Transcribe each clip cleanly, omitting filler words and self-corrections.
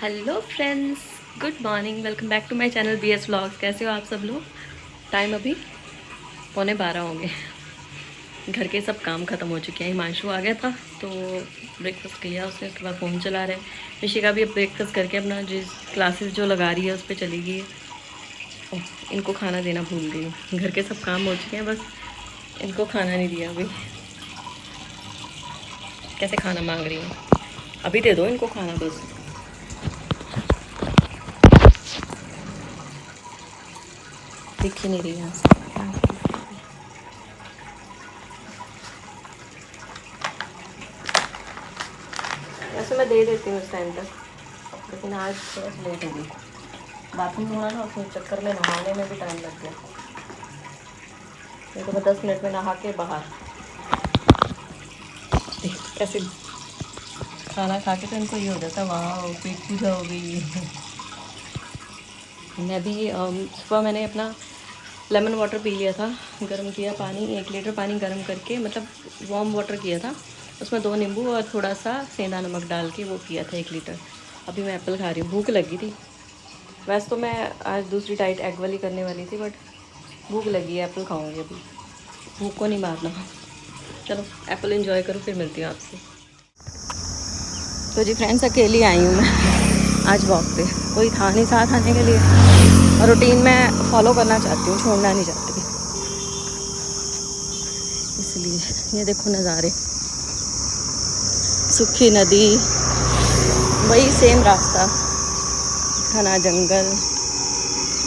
Hello friends, good morning. Welcome back to my channel BS vlogs. कैसे हो आप सब लोग? टाइम अभी 11:15 होंगे। घर के सब काम ख़त्म हो चुके हैं। हिमांशु आ गया था तो ब्रेकफास्ट किया उसने, उसके बाद फ़ोन चला रहे। ऋषिका भी अब ब्रेकफास्ट करके अपना जिस क्लासेस जो लगा रही है उस पर चली गई है। ओह, इनको खाना देना भूल गई हूँ। घर के सब काम हो चुके हैं, बस इनको खाना नहीं दिया अभी। कैसे खाना मांग रही हूँ, अभी दे दो इनको खाना बस। दिख ही नहीं रही यहाँ से। वैसे मैं दे देती हूँ इस टाइम तक, लेकिन आज थोड़ा सा लेट हो गई। बाथरूम हुआ ना, उसमें चक्कर में नहाने में भी टाइम लग गया। नहीं तो मैं 10 मिनट में नहा के बाहर। कैसे खाना खा के तो इनको ये हो जाता है, वाह पेट पूजा हो गई। मैं भी सुबह मैंने अपना लेमन वाटर पी लिया था। गर्म किया पानी, 1 लीटर पानी गर्म करके, मतलब वार्म वाटर किया था। उसमें 2 नींबू और थोड़ा सा सेंधा नमक डाल के वो पिया था 1 लीटर। अभी मैं एप्पल खा रही हूँ, भूख लगी थी। वैसे तो मैं आज दूसरी डाइट एग वाली करने वाली थी, बट भूख लगी है, एप्पल खाऊंगी अभी। भूख को नहीं मारना। चलो एप्पल एंजॉय करो, फिर मिलती हूँ आपसे। तो जी फ्रेंड्स, अकेली आई हूँ मैं आज वॉक पे। कोई था नहीं साथ आने के लिए, और रूटीन मैं फॉलो करना चाहती हूँ, छोड़ना नहीं चाहती, इसलिए। ये देखो नज़ारे, सूखी नदी, वही सेम रास्ता, घना जंगल,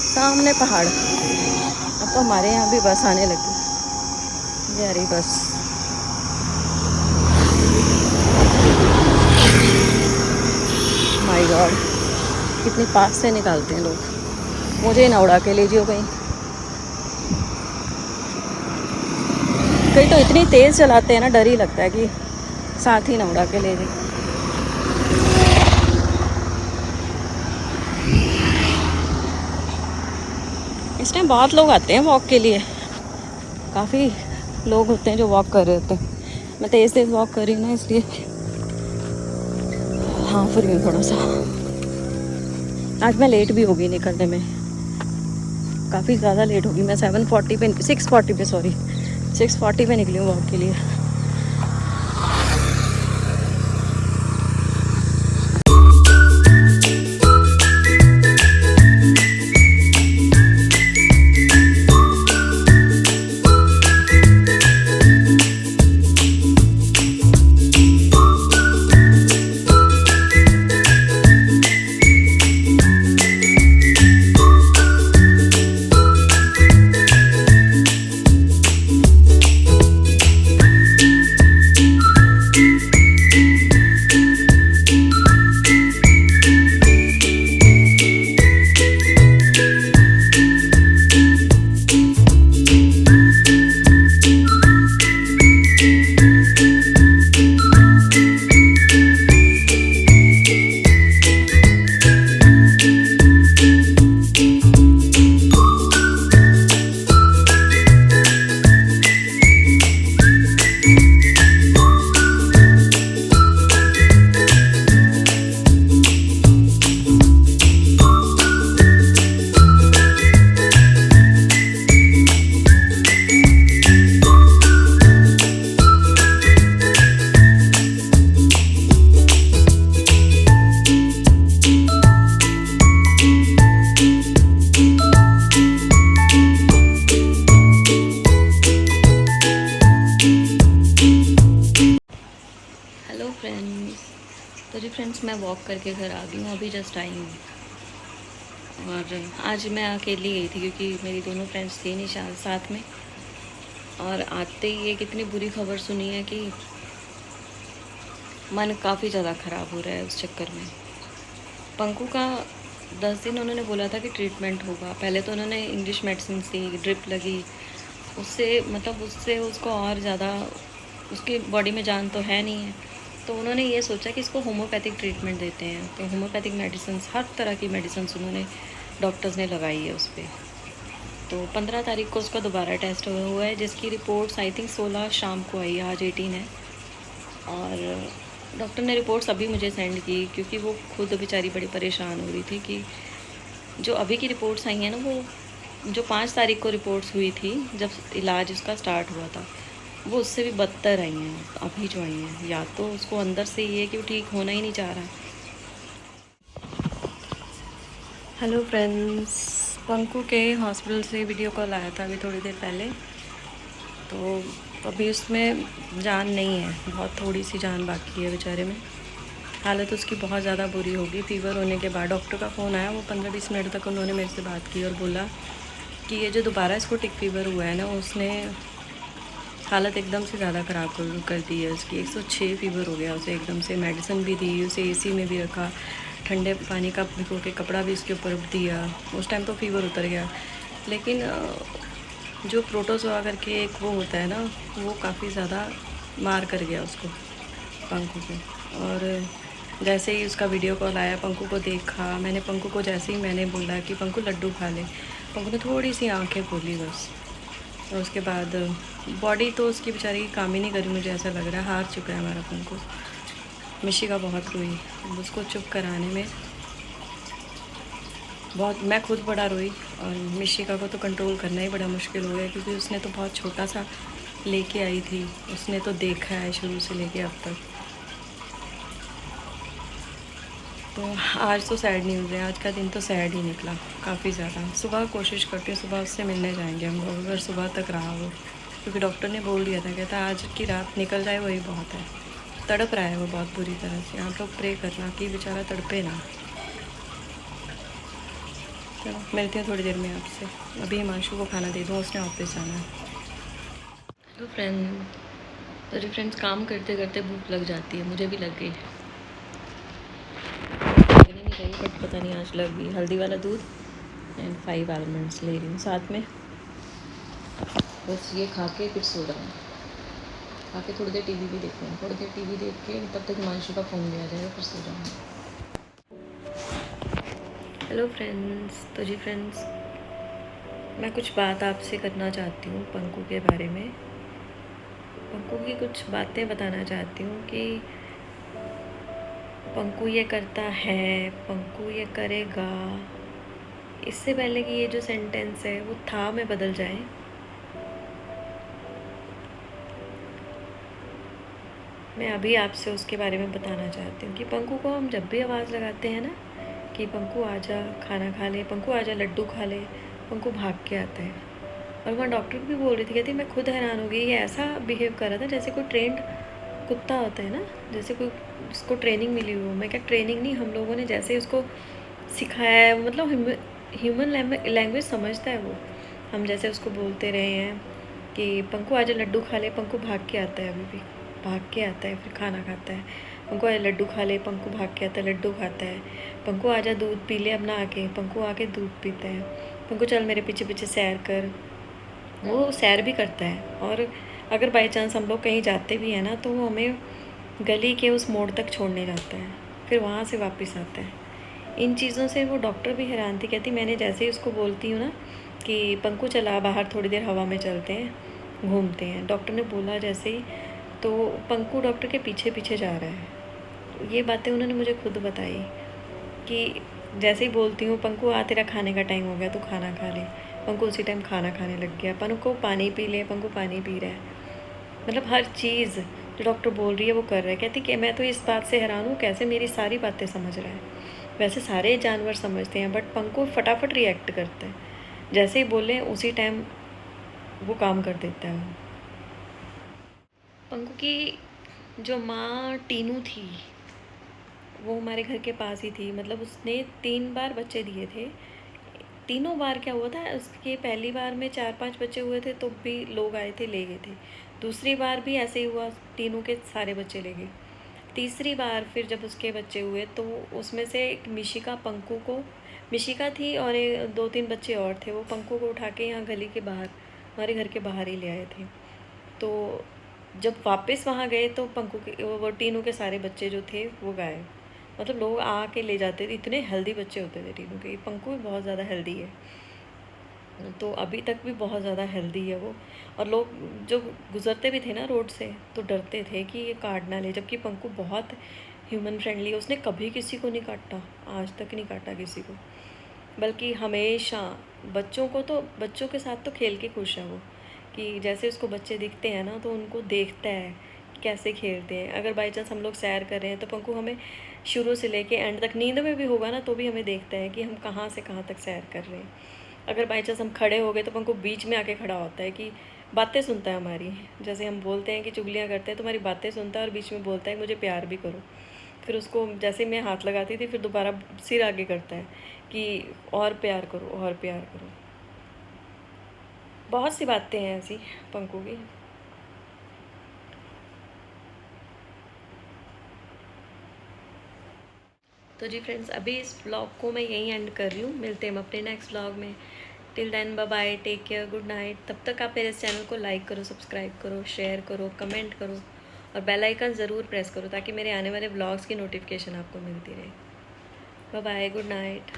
सामने पहाड़। अब तो हमारे यहाँ भी बस आने लगी, ये आ रही बस। माय गॉड, कितनी पास से निकालते हैं लोग। मुझे ना उड़ा के ले जियो कहीं। कहीं तो इतनी तेज़ चलाते हैं ना, डर ही लगता है कि साथ ही ना उड़ा के ले जाए। इस टाइम बहुत लोग आते हैं वॉक के लिए, काफ़ी लोग होते हैं जो वॉक कर रहे होते हैं। मैं तेज़ तेज़ वॉक कर रही हूँ ना, इसलिए हाँ फ्री हूँ थोड़ा सा। आज मैं लेट भी हो गई निकलने में, काफ़ी ज़्यादा लेट होगी। मैं 7:40 पे 6:40 पे सॉरी 6:40 पे निकली हूँ वॉक के लिए। हेलो फ्रेंड्स, तो जी फ्रेंड्स मैं वॉक करके घर आ गई हूँ, अभी जस्ट आई हूँ। और आज मैं अकेली गई थी क्योंकि मेरी दोनों फ्रेंड्स थी नहीं साथ में। और आते ही ये कितनी बुरी खबर सुनी है कि मन काफ़ी ज़्यादा ख़राब हो रहा है। उस चक्कर में पंकु का 10 दिन उन्होंने बोला था कि ट्रीटमेंट होगा। पहले तो उन्होंने इंग्लिश मेडिसिन दी, ड्रिप लगी, उससे मतलब उससे उसको और ज़्यादा, उसकी बॉडी में जान तो है नहीं है। तो उन्होंने ये सोचा कि इसको होम्योपैथिक ट्रीटमेंट देते हैं। तो होम्योपैथिक मेडिसिन, हर तरह की मेडिसिन उन्होंने, डॉक्टर्स ने लगाई है उस पर। तो 15 तारीख को उसका दोबारा टेस्ट हुआ है, जिसकी रिपोर्ट्स आई थिंक 16 शाम को आई, आज 18 है। और डॉक्टर ने रिपोर्ट्स अभी मुझे सेंड की, क्योंकि वो खुद बेचारी बड़ी परेशान हो रही थी कि जो अभी की रिपोर्ट्स आई हैं ना, वो जो 5 तारीख को रिपोर्ट्स हुई थी जब इलाज उसका स्टार्ट हुआ था, वो उससे भी बदतर आई हैं अभी जो आई हैं। या तो उसको अंदर से ये है कि वो ठीक होना ही नहीं चाह रहा। हेलो फ्रेंड्स, पंकु के हॉस्पिटल से वीडियो कॉल आया था अभी थोड़ी देर पहले। तो अभी उसमें जान नहीं है, बहुत थोड़ी सी जान बाकी है बेचारे में। हालत उसकी बहुत ज़्यादा बुरी होगी। फ़ीवर होने के बाद डॉक्टर का फ़ोन आया, वो 15-20 मिनट तक उन्होंने मेरे से बात की और बोला कि ये जो दोबारा इसको टिक फ़ीवर हुआ है ना, उसने हालत एकदम से ज़्यादा ख़राब कर दी है उसकी। 106 फ़ीवर हो गया उसे एकदम से। मेडिसिन भी दी उसे, एसी में भी रखा, ठंडे पानी का भिगो के कपड़ा भी उसके ऊपर दिया। उस टाइम तो फ़ीवर उतर गया, लेकिन जो प्रोटोजोआ करके एक वो होता है ना, वो काफ़ी ज़्यादा मार कर गया उसको, पंकु को। और जैसे ही उसका वीडियो कॉल आया, पंकु को देखा मैंने, पंकु को जैसे ही मैंने बोला कि पंकु लड्डू खा ले, पंकु ने थोड़ी सी आंखें खोली बस। और उसके बाद बॉडी तो उसकी बेचारी की काम ही नहीं करी, मुझे ऐसा लग रहा है हार चुका है हमारा पंकु। मिशिका बहुत रोई उसको चुप कराने में, बहुत। मैं खुद बड़ा रोई, और मिशिका को तो कंट्रोल करना ही बड़ा मुश्किल हो गया, क्योंकि उसने तो बहुत छोटा सा लेके आई थी। उसने तो देखा है शुरू से लेके अब तक। तो आज तो सैड न्यूज़ है, आज का दिन तो सैड ही निकला काफ़ी ज़्यादा। सुबह कोशिश करती हूँ, सुबह उससे मिलने जाएंगे हम लोग, अगर सुबह तक रहा वो, क्योंकि डॉक्टर ने बोल दिया था, कहता आज की रात निकल जाए वही बहुत है। तड़प रहा है वो बहुत बुरी तरह से। आप लोग प्रे करना कि बेचारा तड़पे ना। चलो मिलती हूँ थोड़ी देर में आपसे। अभी हिमांशु को खाना दे दूँ, उसने ऑफिस जाना है। हेलो फ्रेंड, तो जी फ्रेंड्स, काम करते करते भूख लग जाती है, मुझे भी लग गई। लगनी नहीं चाहिए बट पता नहीं आज लग गई। हल्दी वाला दूध एंड 5 आलमंड्स ले रही हूँ साथ में। बस ये खा के फिर सो रहा हूँ। खा के थोड़ी देर टीवी भी देखते हैं, थोड़ी देर टीवी देख के तब तक हिमांशु का फ़ोन भी आ जाएगा, फिर सो जाऊँगी। हेलो फ्रेंड्स, तो जी फ्रेंड्स, मैं कुछ बात आपसे करना चाहती हूँ पंकु के बारे में। पंकु की कुछ बातें बताना चाहती हूँ कि पंकु ये करता है, पंकु ये करेगा। इससे पहले कि ये जो सेंटेंस है वो था में बदल जाए, मैं अभी आपसे उसके बारे में बताना चाहती हूँ कि पंकु को हम जब भी आवाज़ लगाते हैं ना कि पंकु आजा खाना खा ले, पंकु आजा लड्डू खा ले, पंकु भाग के आता है। और वहाँ डॉक्टर भी बोल रही थी, कहती मैं खुद हैरान हो गई, ये ऐसा बिहेव कर रहा था जैसे कोई ट्रेंड कुत्ता होता है ना, जैसे कोई उसको ट्रेनिंग मिली हो। मैं क्या, ट्रेनिंग नहीं, हम लोगों ने जैसे उसको सिखाया है, मतलब ह्यूमन लैंग्वेज समझता है वो। हम जैसे उसको बोलते रहे हैं कि पंकु आजा लड्डू खा ले, पंकु भाग के आता है, अभी भी भाग के आता है, फिर खाना खाता है। पंकु आजा लड्डू खा ले, पंकु भाग के आता है, लड्डू खाता है। पंकु आजा दूध पी ले अपना आके, पंकु आके दूध पीता है। पंकु चल मेरे पीछे पीछे सैर कर, वो सैर भी करता है। और अगर बाई चांस हम लोग कहीं जाते भी हैं ना, तो वो हमें गली के उस मोड़ तक छोड़ने जाता है, फिर वहाँ से वापस आता है। इन चीज़ों से वो डॉक्टर भी हैरान थी, कहती मैंने जैसे ही उसको बोलती हूँ ना कि पंकु चला बाहर थोड़ी देर हवा में चलते हैं, घूमते हैं, डॉक्टर ने बोला जैसे ही, तो पंकु डॉक्टर के पीछे पीछे जा रहा है। ये बातें उन्होंने मुझे खुद बताई कि जैसे ही बोलती हूँ पंकु आ तेरा खाने का टाइम हो गया, तो खाना खा ले, पंकु उसी टाइम खाना खाने लग गया। पंकु पानी पी ले, पंकु पानी पी रहा है। मतलब हर चीज़ जो डॉक्टर बोल रही है वो कर रहा है। कहती कि मैं तो इस बात से हैरान हूँ कैसे मेरी सारी बातें समझ रहा है। वैसे सारे जानवर समझते हैं, बट पंकु फटाफट रिएक्ट करता है, जैसे ही बोले उसी टाइम वो काम कर देता है। पंकु की जो माँ टीनू थी, वो हमारे घर के पास ही थी। मतलब उसने 3 बार बच्चे दिए थे। तीनों बार क्या हुआ था, उसके पहली बार में 4-5 बच्चे हुए थे तो भी लोग आए थे, ले गए थे। दूसरी बार भी ऐसे ही हुआ, तीनों के सारे बच्चे ले गए। तीसरी बार फिर जब उसके बच्चे हुए तो उसमें से एक मिशिका, पंकु को, मिशिका थी और 2-3 बच्चे और थे, वो पंकु को उठा के यहाँ गली के बाहर, हमारे घर के बाहर ही ले आए थे। तो जब वापस वहाँ गए तो पंकु के वो टीनू के सारे बच्चे जो थे वो गायब। मतलब लोग आके ले जाते थे, इतने हेल्दी बच्चे होते थे टीनू के। पंकु भी बहुत ज़्यादा हेल्दी है। तो अभी तक भी बहुत ज़्यादा हेल्दी है वो। और लोग जो गुज़रते भी थे ना रोड से तो डरते थे कि ये काट ना ले, जबकि पंकु बहुत ह्यूमन फ्रेंडली है। उसने कभी किसी को नहीं काटा, आज तक नहीं काटा किसी को, बल्कि हमेशा बच्चों के साथ तो खेल के खुश है वो, कि जैसे उसको बच्चे दिखते हैं ना तो उनको देखता है कि कैसे खेलते हैं। अगर बाई चांस हम लोग सैर कर रहे हैं तो पंकु हमें शुरू से लेके एंड तक, नींद में भी होगा ना तो भी हमें देखता है कि हम कहाँ से कहाँ तक सैर कर रहे हैं। अगर बाई चांस हम खड़े हो गए तो पंकु बीच में आके खड़ा होता है कि बातें सुनता है हमारी। जैसे हम बोलते हैं कि चुगलियाँ करते हैं तो हमारी बातें सुनता है और बीच में बोलता है मुझे प्यार भी करो। फिर उसको जैसे मैं हाथ लगाती थी फिर दोबारा सिर आगे करता है कि और प्यार करो और प्यार करो। बहुत सी बातें हैं ऐसी पंकु की। तो जी फ्रेंड्स, अभी इस व्लॉग को मैं यहीं एंड कर रही हूँ। मिलते हैं हम अपने नेक्स्ट व्लॉग में। Till then bye bye, take care, good night. तब तक आप मेरे इस चैनल को लाइक करो, सब्सक्राइब करो, शेयर करो, कमेंट करो और बेल आइकन ज़रूर प्रेस करो ताकि मेरे आने वाले व्लॉग्स की नोटिफिकेशन आपको मिलती रहे। Bye bye, good night.